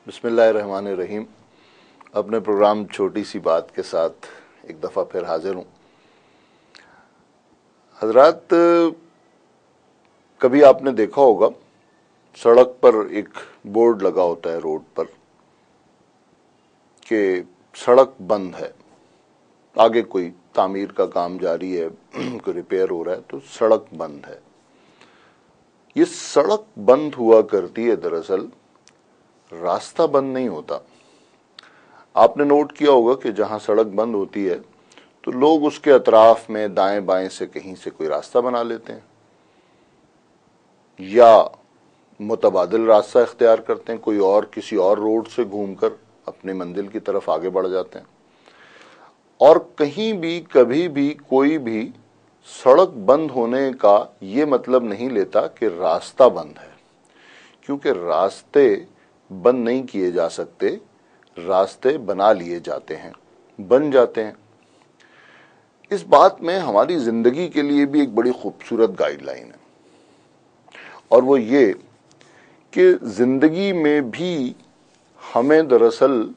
बिस्मिल्लाह रहमान रहीम। अपने प्रोग्राम छोटी सी बात के साथ एक दफ़ा फिर हाजिर हूँ। हजरात, कभी आपने देखा होगा सड़क पर एक बोर्ड लगा होता है रोड पर कि सड़क बंद है, आगे कोई तामीर का काम जारी है, कोई रिपेयर हो रहा है, तो सड़क बंद है। ये सड़क बंद हुआ करती है, दरअसल रास्ता बंद नहीं होता। आपने नोट किया होगा कि जहां सड़क बंद होती है तो लोग उसके अतराफ में दाएं बाएं से कहीं से कोई रास्ता बना लेते हैं या मुतबादिल रास्ता इख्तियार करते हैं, कोई और किसी और रोड से घूमकर अपनी मंजिल की तरफ आगे बढ़ जाते हैं। और कहीं भी कभी भी कोई भी सड़क बंद होने का ये मतलब नहीं लेता कि रास्ता बंद है, क्योंकि रास्ते बंद नहीं किए जा सकते, रास्ते बना लिए जाते हैं, बन जाते हैं। इस बात में हमारी जिंदगी के लिए भी एक बड़ी खूबसूरत गाइडलाइन है, और वो ये कि जिंदगी में भी हमें दरअसल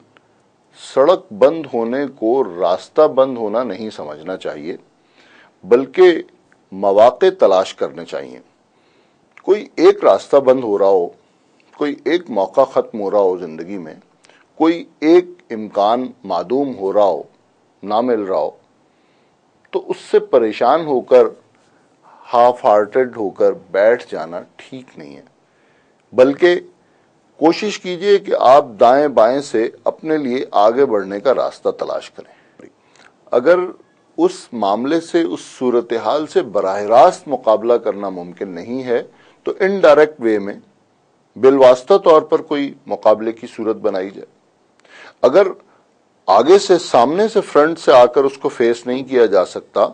सड़क बंद होने को रास्ता बंद होना नहीं समझना चाहिए, बल्कि मौके तलाश करने चाहिए। कोई एक रास्ता बंद हो रहा हो, कोई एक मौका खत्म हो रहा हो जिंदगी में, कोई एक इम्कान मादूम हो रहा हो, ना मिल रहा हो, तो उससे परेशान होकर हाफ हार्टेड होकर बैठ जाना ठीक नहीं है। बल्कि कोशिश कीजिए कि आप दाएं बाएं से अपने लिए आगे बढ़ने का रास्ता तलाश करें। अगर उस मामले से, उस सूरत हाल से बराह रास्त मुकाबला करना मुमकिन नहीं है तो इनडायरेक्ट वे में बिलवास्ता तौर पर कोई मुकाबले की सूरत बनाई जाए। अगर आगे से, सामने से, फ्रंट से आकर उसको फेस नहीं किया जा सकता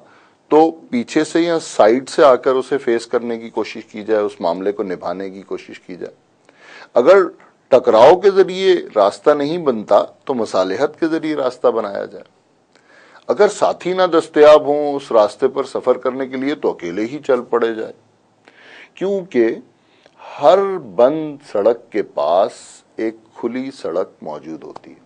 तो पीछे से या साइड से आकर उसे फेस करने की कोशिश की जाए, उस मामले को निभाने की कोशिश की जाए। अगर टकराव के जरिए रास्ता नहीं बनता तो मसालेहत के जरिए रास्ता बनाया जाए। अगर साथी ना दस्तयाब हों उस रास्ते पर सफर करने के लिए तो अकेले ही चल पड़े जाए, क्योंकि हर बंद सड़क के पास एक खुली सड़क मौजूद होती है।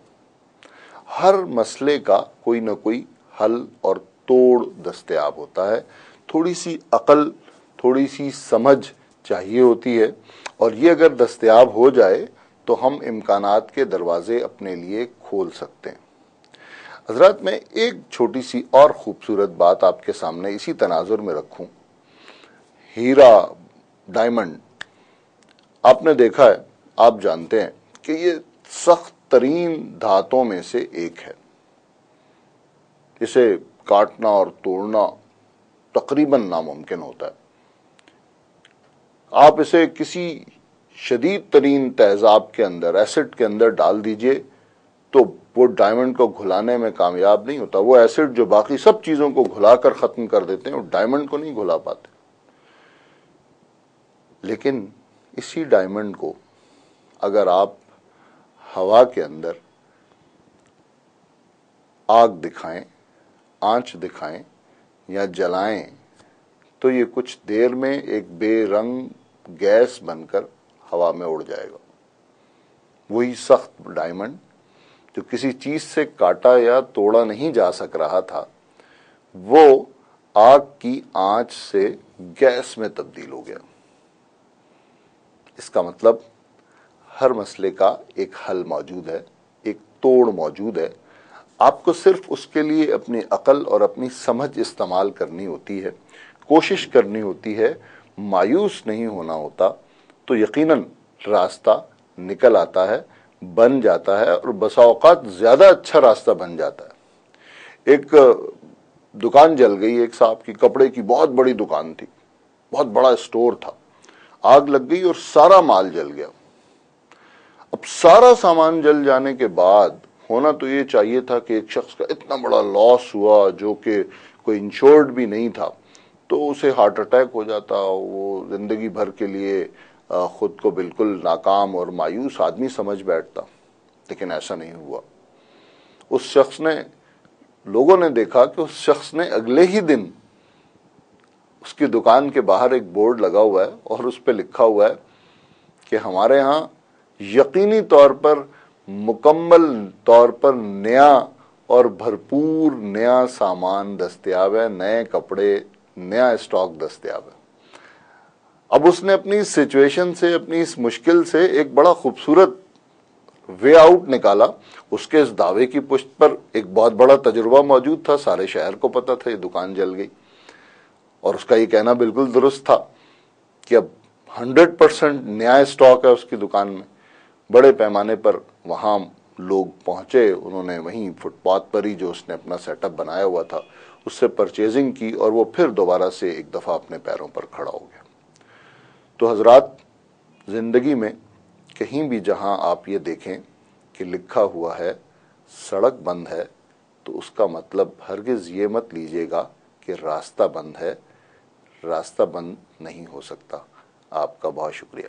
हर मसले का कोई ना कोई हल और तोड़ दस्तयाब होता है। थोड़ी सी अकल, थोड़ी सी समझ चाहिए होती है, और ये अगर दस्तयाब हो जाए तो हम इम्कानात के दरवाजे अपने लिए खोल सकते हैं। हजरत, मैं एक छोटी सी और खूबसूरत बात आपके सामने इसी तनाजुर में रखूं। हीरा, डायमंड, आपने देखा है, आप जानते हैं कि ये सख्त तरीन धातों में से एक है। इसे काटना और तोड़ना तकरीबन नामुमकिन होता है। आप इसे किसी शदीद तरीन तेजाब के अंदर, एसिड के अंदर डाल दीजिए तो वो डायमंड को घुलाने में कामयाब नहीं होता। वो एसिड जो बाकी सब चीजों को घुलाकर खत्म कर देते हैं, वो डायमंड को नहीं घुला पाते। लेकिन इसी डायमंड को अगर आप हवा के अंदर आग दिखाएं, आंच दिखाएं या जलाएं तो ये कुछ देर में एक बेरंग गैस बनकर हवा में उड़ जाएगा। वही सख्त डायमंड जो किसी चीज से काटा या तोड़ा नहीं जा सक रहा था, वो आग की आंच से गैस में तब्दील हो गया। इसका मतलब हर मसले का एक हल मौजूद है, एक तोड़ मौजूद है। आपको सिर्फ उसके लिए अपनी अकल और अपनी समझ इस्तेमाल करनी होती है, कोशिश करनी होती है, मायूस नहीं होना होता, तो यकीनन रास्ता निकल आता है, बन जाता है, और बसा औकात ज्यादा अच्छा रास्ता बन जाता है। एक दुकान जल गई, एक साहब की कपड़े की बहुत बड़ी दुकान थी, बहुत बड़ा स्टोर था। आग लग गई और सारा माल जल गया। अब सारा सामान जल जाने के बाद होना तो ये चाहिए था कि एक शख्स का इतना बड़ा लॉस हुआ जो कि कोई इंश्योर्ड भी नहीं था, तो उसे हार्ट अटैक हो जाता, वो जिंदगी भर के लिए खुद को बिल्कुल नाकाम और मायूस आदमी समझ बैठता। लेकिन ऐसा नहीं हुआ। उस शख्स ने, लोगों ने देखा कि उस शख्स ने अगले ही दिन उसकी दुकान के बाहर एक बोर्ड लगा हुआ है और उस पर लिखा हुआ है कि हमारे यहाँ यकीनी तौर पर मुकम्मल तौर पर नया और भरपूर नया सामान दस्तयाब है, नए कपड़े, नया स्टॉक दस्तयाब है। अब उसने अपनी सिचुएशन से, अपनी इस मुश्किल से एक बड़ा खूबसूरत वे आउट निकाला। उसके इस दावे की पुष्ट पर एक बहुत बड़ा तजुर्बा मौजूद था, सारे शहर को पता था ये दुकान जल गई, और उसका ये कहना बिल्कुल दुरुस्त था कि अब 100% नया स्टॉक है उसकी दुकान में। बड़े पैमाने पर वहां लोग पहुंचे, उन्होंने वहीं फुटपाथ पर ही जो उसने अपना सेटअप बनाया हुआ था उससे परचेजिंग की, और वो फिर दोबारा से एक दफा अपने पैरों पर खड़ा हो गया। तो हजरात, जिंदगी में कहीं भी जहां आप ये देखें कि लिखा हुआ है सड़क बंद है, तो उसका मतलब हरगिज ये मत लीजिएगा कि रास्ता बंद है। रास्ता बंद नहीं हो सकता। आपका बहुत शुक्रिया।